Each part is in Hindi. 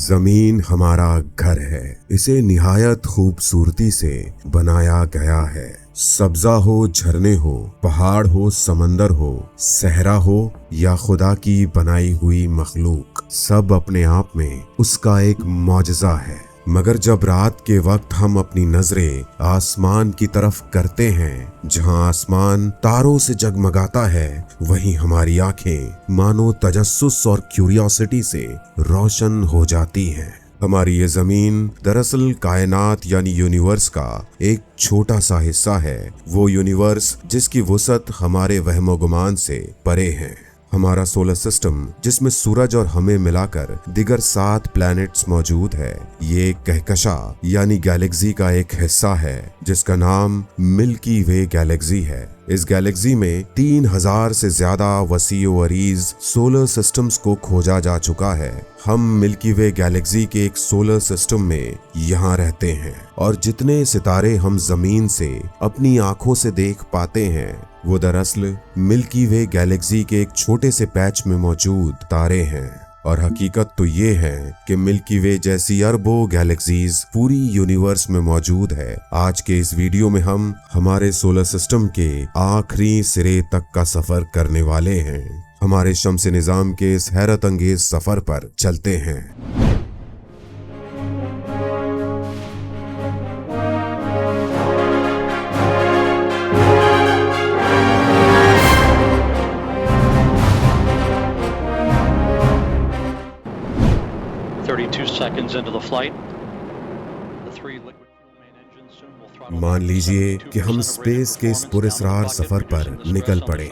जमीन हमारा घर है। इसे निहायत खूबसूरती से बनाया गया है। सब्जा हो, झरने हो, पहाड़ हो, समंदर हो, सहरा हो या खुदा की बनाई हुई मखलूक, सब अपने आप में उसका एक मौजज़ा है। मगर जब रात के वक्त हम अपनी नजरें आसमान की तरफ करते हैं, जहां आसमान तारों से जगमगाता है, वहीं हमारी आंखें मानो तजस्सुस और क्यूरियोसिटी से रोशन हो जाती हैं। हमारी ये जमीन दरअसल कायनात यानी यूनिवर्स का एक छोटा सा हिस्सा है। वो यूनिवर्स जिसकी वुसअत हमारे वहमो गुमान से परे है। हमारा सोलर सिस्टम, जिसमें सूरज और हमें मिलाकर दिगर 7 प्लैनेट्स मौजूद है, ये एक कहकशा यानी गैलेक्सी का एक हिस्सा है जिसका नाम मिल्की वे गैलेक्सी है। इस गैलेक्सी में 3000 से ज्यादा वसीओ अरीज सोलर सिस्टम्स को खोजा जा चुका है। हम मिल्की वे गैलेक्सी के एक सोलर सिस्टम में यहाँ रहते हैं और जितने सितारे हम जमीन से अपनी आंखों से देख पाते हैं, वो दरअसल मिल्की वे गैलेक्सी के एक छोटे से पैच में मौजूद तारे हैं। और हकीकत तो ये है कि मिल्की वे जैसी अरबों गैलेक्सीज पूरी यूनिवर्स में मौजूद है। आज के इस वीडियो में हम हमारे सोलर सिस्टम के आखिरी सिरे तक का सफर करने वाले हैं। हमारे शम्स निजाम के इस हैरत अंगेज सफर पर चलते हैं। मान लीजिए कि हम स्पेस के इस पुरस्रार सफर पर निकल पड़े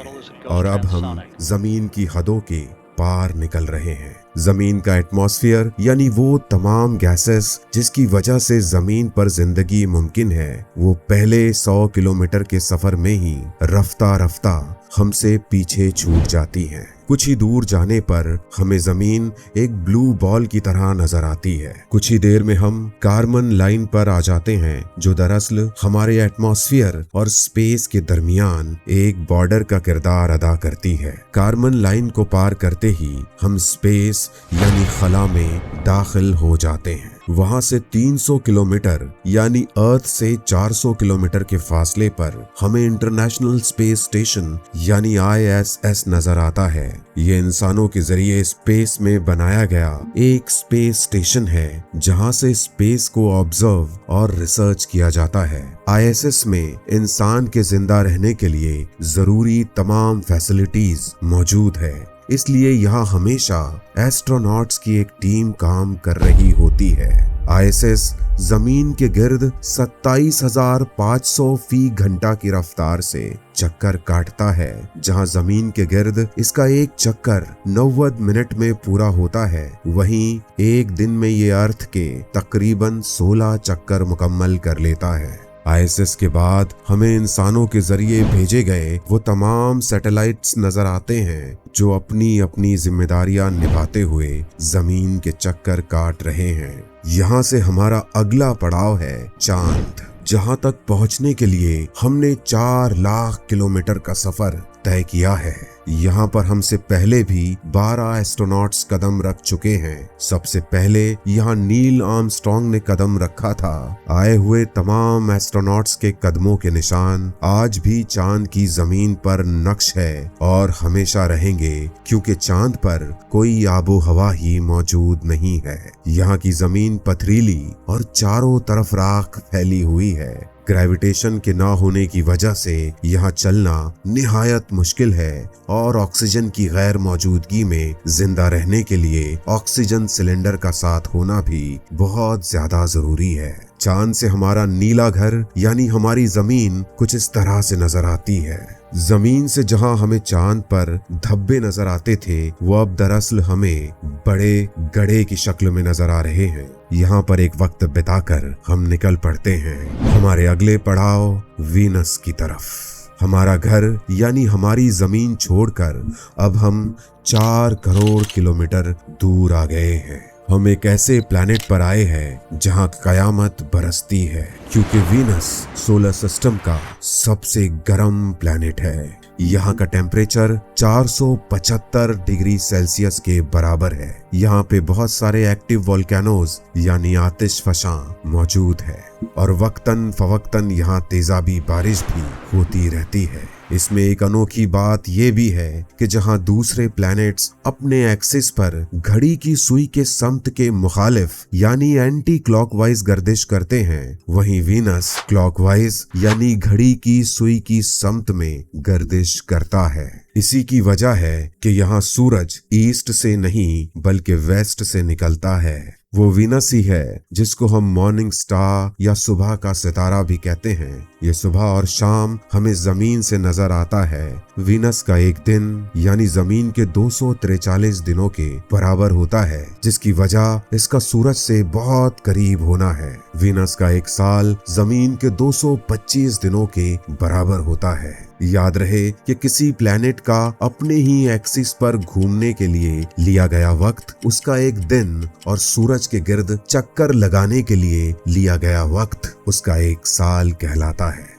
और अब हम जमीन की हदों के पार निकल रहे हैं। जमीन का एटमॉस्फेयर यानी वो तमाम गैसेस जिसकी वजह से जमीन पर जिंदगी मुमकिन है, वो पहले 100 किलोमीटर के सफर में ही रफ्ता रफ्ता हमसे पीछे छूट जाती हैं। कुछ ही दूर जाने पर हमें जमीन एक ब्लू बॉल की तरह नजर आती है। कुछ ही देर में हम कार्बन लाइन पर आ जाते हैं, जो दरअसल हमारे एटमॉस्फेयर और स्पेस के दरमियान एक बॉर्डर का किरदार अदा करती है। कार्बन लाइन को पार करते ही हम स्पेस यानी खला में दाखिल हो जाते हैं। वहां से 300 किलोमीटर यानी अर्थ से 400 किलोमीटर के फासले पर हमें इंटरनेशनल स्पेस स्टेशन यानी ISS नजर आता है। ये इंसानों के जरिए स्पेस में बनाया गया एक स्पेस स्टेशन है, जहां से स्पेस को ऑब्जर्व और रिसर्च किया जाता है। ISS में इंसान के जिंदा रहने के लिए जरूरी तमाम फैसिलिटीज मौजूद है, इसलिए यहाँ हमेशा एस्ट्रोनॉट्स की एक टीम काम कर रही होती है। ISS जमीन के गिर्द 27,500 फी घंटा की रफ्तार से चक्कर काटता है, जहां जमीन के गिर्द इसका एक चक्कर 90 मिनट में पूरा होता है। वहीं एक दिन में ये अर्थ के तकरीबन 16 चक्कर मुकम्मल कर लेता है। ISS के बाद हमें इंसानों के जरिए भेजे गए वो तमाम सैटेलाइट्स नजर आते हैं, जो अपनी अपनी जिम्मेदारियां निभाते हुए जमीन के चक्कर काट रहे हैं। यहाँ से हमारा अगला पड़ाव है चांद, जहाँ तक पहुँचने के लिए हमने 4 लाख किलोमीटर का सफर तय किया है। यहाँ पर हमसे पहले भी 12 एस्ट्रोनॉट्स कदम रख चुके हैं। सबसे पहले यहाँ नील आर्मस्ट्रांग ने कदम रखा था। आए हुए तमाम एस्ट्रोनॉट्स के कदमों के निशान आज भी चांद की जमीन पर नक्श है और हमेशा रहेंगे, क्योंकि चांद पर कोई आबो हवा ही मौजूद नहीं है। यहाँ की जमीन पथरीली और चारों तरफ राख फैली हुई है। ग्रेविटेशन के ना होने की वजह से यहाँ चलना निहायत मुश्किल है और ऑक्सीजन की गैर मौजूदगी में जिंदा रहने के लिए ऑक्सीजन सिलेंडर का साथ होना भी बहुत ज्यादा जरूरी है। चांद से हमारा नीला घर यानी हमारी जमीन कुछ इस तरह से नजर आती है। जमीन से जहां हमें चांद पर धब्बे नजर आते थे, वो अब दरअसल हमें बड़े गड्ढे की शक्ल में नजर आ रहे हैं। यहाँ पर एक वक्त बिताकर हम निकल पड़ते हैं हमारे अगले पड़ाव वीनस की तरफ। हमारा घर यानी हमारी जमीन छोड़कर अब हम 4 करोड़ किलोमीटर दूर आ गए हैं। हम एक ऐसे प्लैनेट पर आए हैं जहां कयामत बरसती है, क्योंकि वीनस सोलर सिस्टम का सबसे गर्म प्लैनेट है। यहाँ का टेम्परेचर 475 डिग्री सेल्सियस के बराबर है। यहाँ पे बहुत सारे एक्टिव वोल्केनोज यानी आतिशफशां मौजूद है और वक्तन फवक्तन यहाँ तेजाबी बारिश भी होती रहती है। इसमें एक अनोखी बात यह भी है कि जहां दूसरे प्लैनेट्स अपने एक्सिस पर घड़ी की सुई के समत के मुखालिफ यानी एंटी क्लॉकवाइज गर्दिश करते हैं, वहीं वीनस क्लॉकवाइज यानी घड़ी की सुई की समत में गर्दिश करता है। इसी की वजह है कि यहाँ सूरज ईस्ट से नहीं बल्कि वेस्ट से निकलता है। वो वीनस ही है जिसको हम मॉर्निंग स्टार या सुबह का सितारा भी कहते हैं। ये सुबह और शाम हमें जमीन से नजर आता है। वीनस का एक दिन यानी जमीन के 243 दिनों के बराबर होता है, जिसकी वजह इसका सूरज से बहुत करीब होना है। वीनस का एक साल जमीन के 225 दिनों के बराबर होता है। याद रहे कि किसी प्लैनेट का अपने ही एक्सिस पर घूमने के लिए लिया गया वक्त उसका एक दिन और सूरज के गिर्द चक्कर लगाने के लिए लिया गया वक्त उसका एक साल कहलाता है।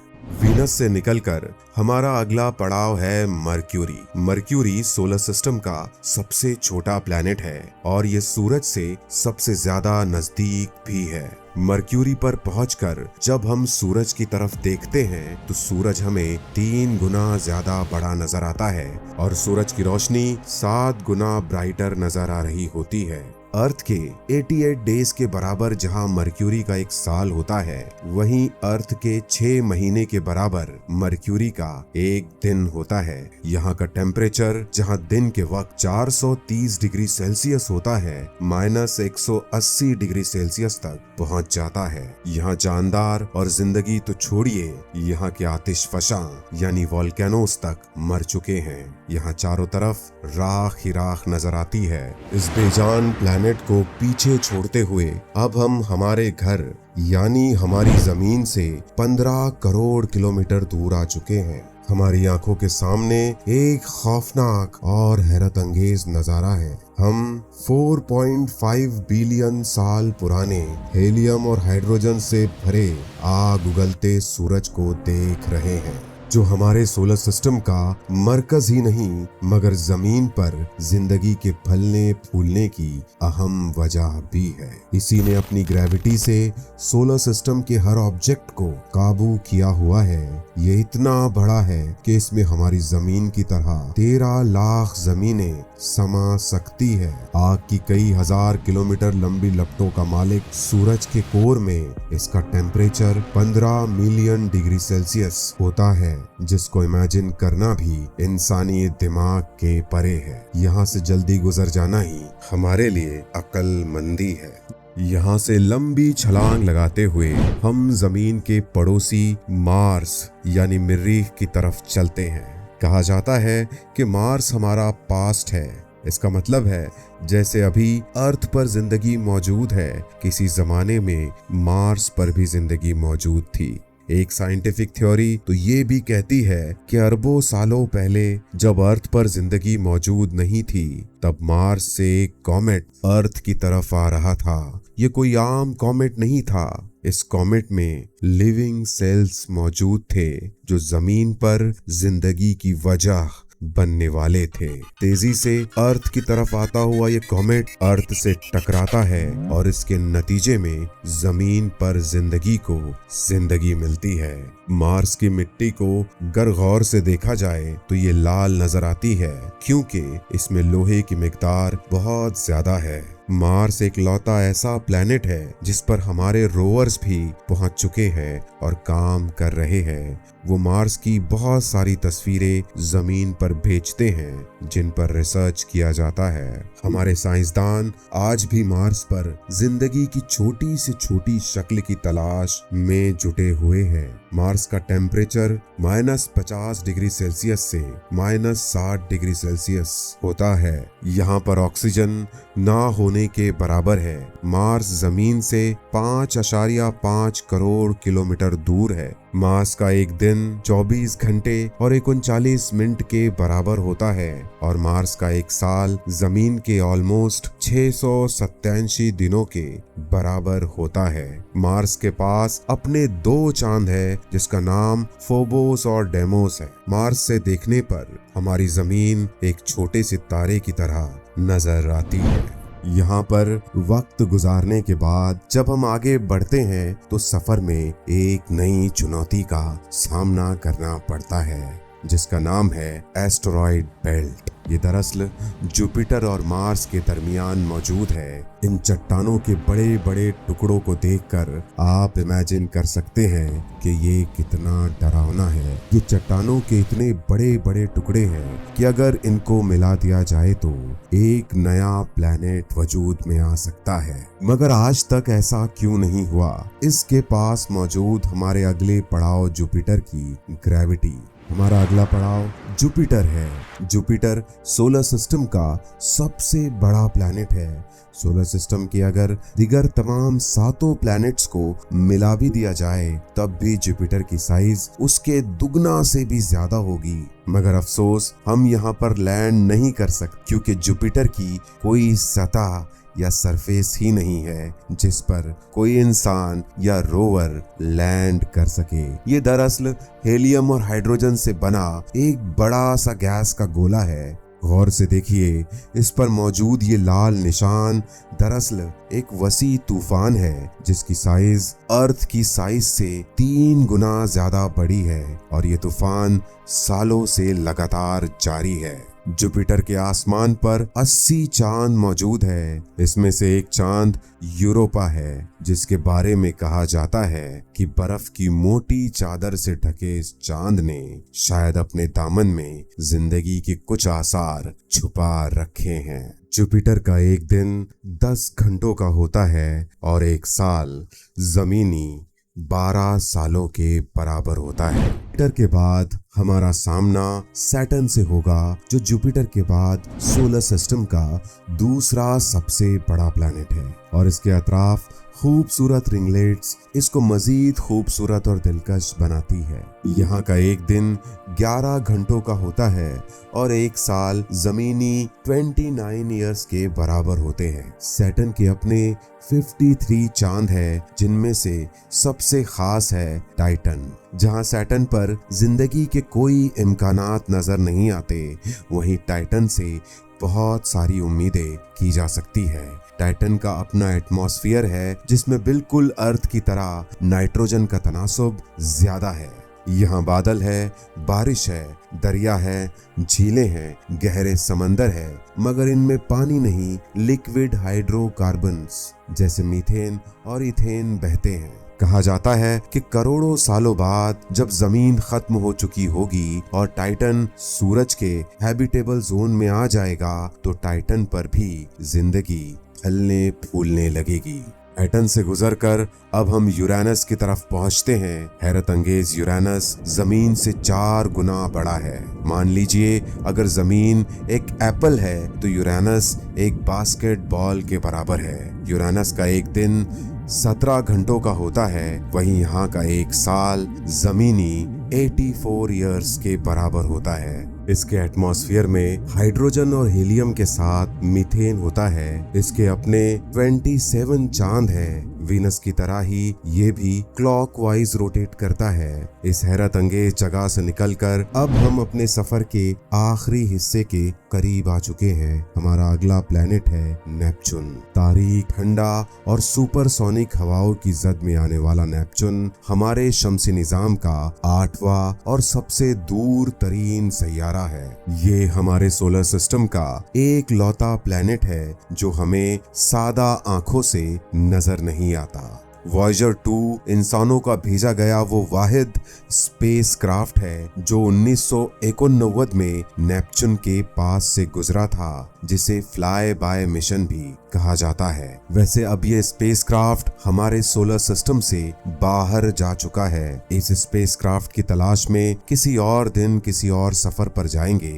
वीनस से निकलकर हमारा अगला पड़ाव है मर्क्यूरी। मर्क्यूरी सोलर सिस्टम का सबसे छोटा प्लैनेट है और ये सूरज से सबसे ज्यादा नजदीक भी है। मर्क्यूरी पर पहुंचकर जब हम सूरज की तरफ देखते हैं तो सूरज हमें 3 गुना ज्यादा बड़ा नजर आता है और सूरज की रोशनी 7 गुना ब्राइटर नजर आ रही होती है। अर्थ के 88 डेज के बराबर जहां मर्क्यूरी का एक साल होता है, वहीं अर्थ के 6 महीने के बराबर मर्क्यूरी का एक दिन होता है। यहाँ का टेम्परेचर जहां दिन के वक्त 430 डिग्री सेल्सियस होता है, -180 डिग्री सेल्सियस तक पहुंच जाता है। यहाँ जानदार और जिंदगी तो छोड़िए, यहाँ के आतिशफशां यानी वोल्केनोस तक मर चुके हैं। यहाँ चारों तरफ राख ही राख नजर आती है। इस बेजान प्लैनेट को पीछे छोड़ते हुए अब हम हमारे घर यानी हमारी जमीन से 15 करोड़ किलोमीटर दूर आ चुके हैं। हमारी आंखों के सामने एक खौफनाक और हैरत अंगेज नजारा है। हम 4.5 बिलियन साल पुराने हेलियम और हाइड्रोजन से भरे आग उगलते सूरज को देख रहे हैं, जो हमारे सोलर सिस्टम का मरकज ही नहीं मगर जमीन पर जिंदगी के फलने फूलने की अहम वजह भी है। इसी ने अपनी ग्रेविटी से सोलर सिस्टम के हर ऑब्जेक्ट को काबू किया हुआ है। ये इतना बड़ा है कि इसमें हमारी जमीन की तरह 13 लाख जमीनें समा सकती है। आग की कई हजार किलोमीटर लंबी लपटों का मालिक सूरज के कोर में इसका टेम्परेचर 15 मिलियन डिग्री सेल्सियस होता है, जिसको इमेजिन करना भी इंसानी दिमाग के परे है। यहाँ से जल्दी गुजर जाना ही हमारे लिए अक्लमंदी है। यहाँ से लंबी छलांग लगाते हुए हम जमीन के पड़ोसी मार्स यानी मरीख की तरफ चलते हैं। कहा जाता है कि मार्स हमारा पास्ट है। इसका मतलब है जैसे अभी अर्थ पर जिंदगी मौजूद है, किसी जमाने में मार्स पर भी जिंदगी मौजूद थी। एक साइंटिफिक थ्योरी तो ये भी कहती है कि अरबों सालों पहले जब अर्थ पर जिंदगी मौजूद नहीं थी, तब मार्स से एक कॉमेट अर्थ की तरफ आ रहा था। ये कोई आम कॉमेट नहीं था। इस कॉमेट में लिविंग सेल्स मौजूद थे जो जमीन पर जिंदगी की वजह बनने वाले थे। तेजी से अर्थ की तरफ आता हुआ ये कॉमेट अर्थ से टकराता है और इसके नतीजे में जमीन पर जिंदगी को जिंदगी मिलती है। मार्स की मिट्टी को अगर गौर से देखा जाए तो ये लाल नजर आती है, क्योंकि इसमें लोहे की मिकदार बहुत ज्यादा है। मार्स एक लौता ऐसा प्लैनेट है जिस पर हमारे रोवर्स भी पहुंच चुके हैं और काम कर रहे हैं। वो मार्स की बहुत सारी तस्वीरें जमीन पर भेजते हैं जिन पर रिसर्च किया जाता है। हमारे साइंसदान आज भी मार्स पर जिंदगी की छोटी से छोटी शक्ल की तलाश में जुटे हुए हैं। मार्स का टेम्परेचर -50 डिग्री सेल्सियस से -60 डिग्री सेल्सियस होता है। यहाँ पर ऑक्सीजन ना होने के बराबर है। मार्स जमीन से 5.5 करोड़ किलोमीटर दूर है। मार्स का एक दिन 24 घंटे और 39 मिनट के बराबर होता है और मार्स का एक साल जमीन के ऑलमोस्ट 687 दिनों के बराबर होता है। मार्स के पास अपने 2 चांद है जिसका नाम फोबोस और डेमोस है। मार्स से देखने पर हमारी जमीन एक छोटे से तारे की तरह नजर आती है। यहाँ पर वक्त गुजारने के बाद जब हम आगे बढ़ते हैं तो सफर में एक नई चुनौती का सामना करना पड़ता है जिसका नाम है एस्टेरॉयड बेल्ट। ये दरअसल जुपिटर और मार्स के दरमियान मौजूद है। इन चट्टानों के बड़े बड़े टुकड़ों को देखकर आप इमेजिन कर सकते हैं कि ये कितना डरावना है। ये चट्टानों के इतने बड़े बड़े टुकड़े हैं कि अगर इनको मिला दिया जाए तो एक नया प्लैनेट वजूद में आ सकता है। मगर आज तक ऐसा क्यों नहीं हुआ? इसके पास मौजूद हमारे अगले पड़ाव जुपिटर की ग्रेविटी। हमारा अगला पड़ाव जुपिटर है। जुपिटर सोलर सिस्टम का सबसे बड़ा प्लैनेट है। सोलर सिस्टम के अगर दिगर तमाम 7 प्लैनेट्स को मिला भी दिया जाए तब भी जुपिटर की साइज उसके दुगना से भी ज्यादा होगी। मगर अफसोस हम यहाँ पर लैंड नहीं कर सकते क्योंकि जुपिटर की कोई सतह या सरफेस ही नहीं है जिस पर कोई इंसान या रोवर लैंड कर सके। ये दरअसल हेलियम और हाइड्रोजन से बना एक बड़ा सा गैस का गोला है। गौर से देखिए, इस पर मौजूद ये लाल निशान दरअसल एक वसी तूफान है जिसकी साइज अर्थ की साइज से 3 गुना ज्यादा बड़ी है और ये तूफान सालों से लगातार जारी है। जुपिटर के आसमान पर 80 चांद मौजूद है। इसमें से एक चांद यूरोपा है जिसके बारे में कहा जाता है कि बर्फ की मोटी चादर से ढके इस चांद ने शायद अपने दामन में जिंदगी के कुछ आसार छुपा रखे हैं। जुपिटर का एक दिन 10 घंटों का होता है और एक साल जमीनी 12 सालों के बराबर होता है। जुपिटर के बाद हमारा सामना सैटर्न से होगा जो जुपिटर के बाद सोलर सिस्टम का दूसरा सबसे बड़ा प्लैनेट है और इसके अतराफ खूबसूरत रिंगलेट्स इसको मजीद खूबसूरत और दिलकश बनाती है। यहाँ का एक दिन 11 घंटों का होता है और एक साल जमीनी 29 ईयर्स के बराबर होते हैं। सैटर्न के अपने 53 चांद है जिनमें से सबसे खास है टाइटन। जहाँ सैटर्न पर जिंदगी के कोई इम्कानात नजर नहीं आते, वहीं टाइटन से बहुत सारी उम्मीदें की जा सकती है। टाइटन का अपना एटमॉस्फेयर है जिसमें बिल्कुल अर्थ की तरह नाइट्रोजन का तनासुब ज्यादा है। यहाँ बादल है, बारिश है, दरिया है, झीलें हैं, गहरे समंदर है, मगर इनमें पानी नहीं, लिक्विड हाइड्रोकार्बन्स जैसे मीथेन और इथेन बहते हैं। कहा जाता है कि करोड़ों सालों बाद जब जमीन खत्म हो चुकी होगी और टाइटन सूरज के हैबिटेबल जोन में आ जाएगा तो टाइटन पर भी जिंदगी फलने फूलने लगेगी। टाइटन से गुजरकर अब हम यूरेनस की तरफ पहुंचते हैं। हैरत अंगेज यूरेनस जमीन से 4 गुना बड़ा है। मान लीजिए अगर जमीन एक एप्पल है तो यूरेनस एक बास्केटबॉल के बराबर है। यूरेनस का एक दिन 17 घंटों का होता है, वहीं यहाँ का एक साल जमीनी 84 ईयर्स के बराबर होता है। इसके एटमॉस्फेयर में हाइड्रोजन और हीलियम के साथ मीथेन होता है। इसके अपने 27 चांद हैं। वीनस की तरह ही ये भी क्लॉकवाइज रोटेट करता है। इस हैरत अंगेज जगह से निकलकर अब हम अपने सफर के आखिरी हिस्से के करीब आ चुके हैं। हमारा अगला प्लेनेट है नेपच्यून। तारीख, ठंडा और सुपरसोनिक हवाओं की जद में आने वाला नेपच्यून हमारे शमसी निजाम का 8वां और सबसे दूर तरीन सैयारा है। ये हमारे सोलर सिस्टम का एक लौता प्लेनेट है जो हमें सादा आंखों से नजर नहीं आता। वॉयेजर 2 इंसानों का भेजा गया वो वाहिद स्पेस क्राफ्ट है जो 1989 में नेपच्यून के पास से गुजरा था, जिसे फ्लाई बाय मिशन भी कहा जाता है। वैसे अब ये स्पेस क्राफ्ट हमारे सोलर सिस्टम से बाहर जा चुका है। इस स्पेस क्राफ्ट की तलाश में किसी और दिन किसी और सफर पर जाएंगे।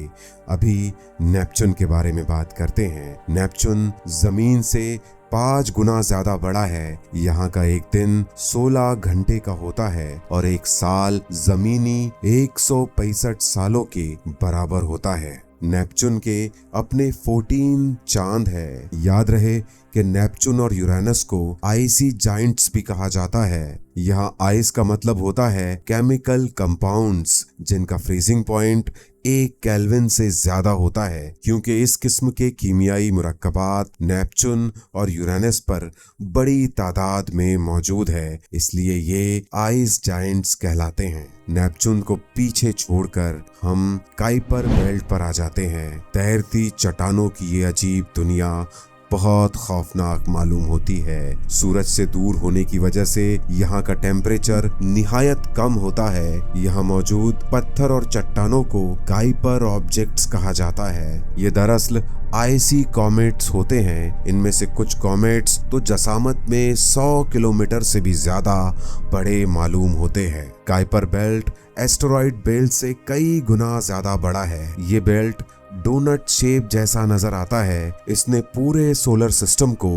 अभी नेपच्यून के बारे में बात करते हैं। नेपच्यून जमीन से 5 गुना ज्यादा बड़ा है। यहाँ का एक दिन 16 घंटे का होता है और एक साल जमीनी 165 सालों के बराबर होता है। नेपच्यून के अपने 14 चांद है। याद रहे कि नेपच्यून और यूरेनस को आइसी जाइंट्स भी कहा जाता है। यहाँ आइस का मतलब होता है केमिकल कंपाउंड्स जिनका फ्रीजिंग पॉइंट 1 केल्विन से ज्यादा होता है, क्योंकि इस किस्म के कीमियाई मुरक्कबात नेपच्यून और यूरेनस पर बड़ी तादाद में मौजूद है, इसलिए ये आइस जाइंट्स कहलाते हैं। नेपच्यून को पीछे छोड़कर हम काइपर बेल्ट पर आ जाते हैं। तैरती चट्टानों की ये अजीब दुनिया बहुत खौफनाक मालूम होती है। सूरज से दूर होने की वजह से यहाँ का टेम्परेचर निहायत कम होता है। यहाँ मौजूद पत्थर और चट्टानों को काइपर ऑब्जेक्ट्स कहा जाता है। ये दरअसल आइसी कॉमेट्स होते हैं। इनमें से कुछ कॉमेट्स तो जसामत में 100 किलोमीटर से भी ज्यादा बड़े मालूम होते हैं। काइपर बेल्ट एस्टेरॉयड बेल्ट से कई गुना ज्यादा बड़ा है। ये बेल्ट डोनट शेप जैसा नजर आता है। इसने पूरे सोलर सिस्टम को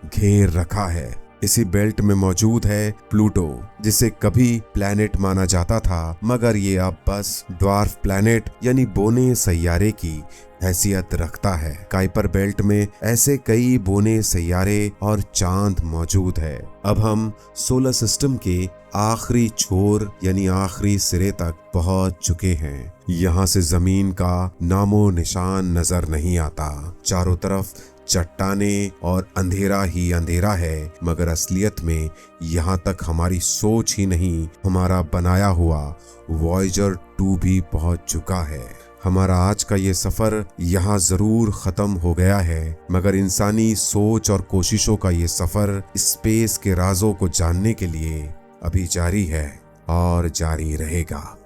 घेर रखा है। इसी बेल्ट में मौजूद है प्लूटो, जिसे कभी प्लैनेट माना जाता था, मगर ये अब बस ड्वार्फ प्लैनेट यानी बोने सैयारे की हैसियत रखता है। काइपर बेल्ट में ऐसे कई बोने सैयारे और चांद मौजूद है। अब हम सोलर सिस्टम के आखिरी छोर यानी आखिरी सिरे तक पहुंच चुके हैं। यहाँ से जमीन का नामो निशान नजर नहीं आता। चारों तरफ चट्टाने और अंधेरा ही अंधेरा है, मगर असलियत में यहाँ तक हमारी सोच ही नहीं, हमारा बनाया हुआ वॉयेजर 2 भी पहुंच चुका है। हमारा आज का ये सफर यहाँ जरूर खत्म हो गया है, मगर इंसानी सोच और कोशिशों का ये सफर स्पेस के राजों को जानने के लिए अभी जारी है और जारी रहेगा।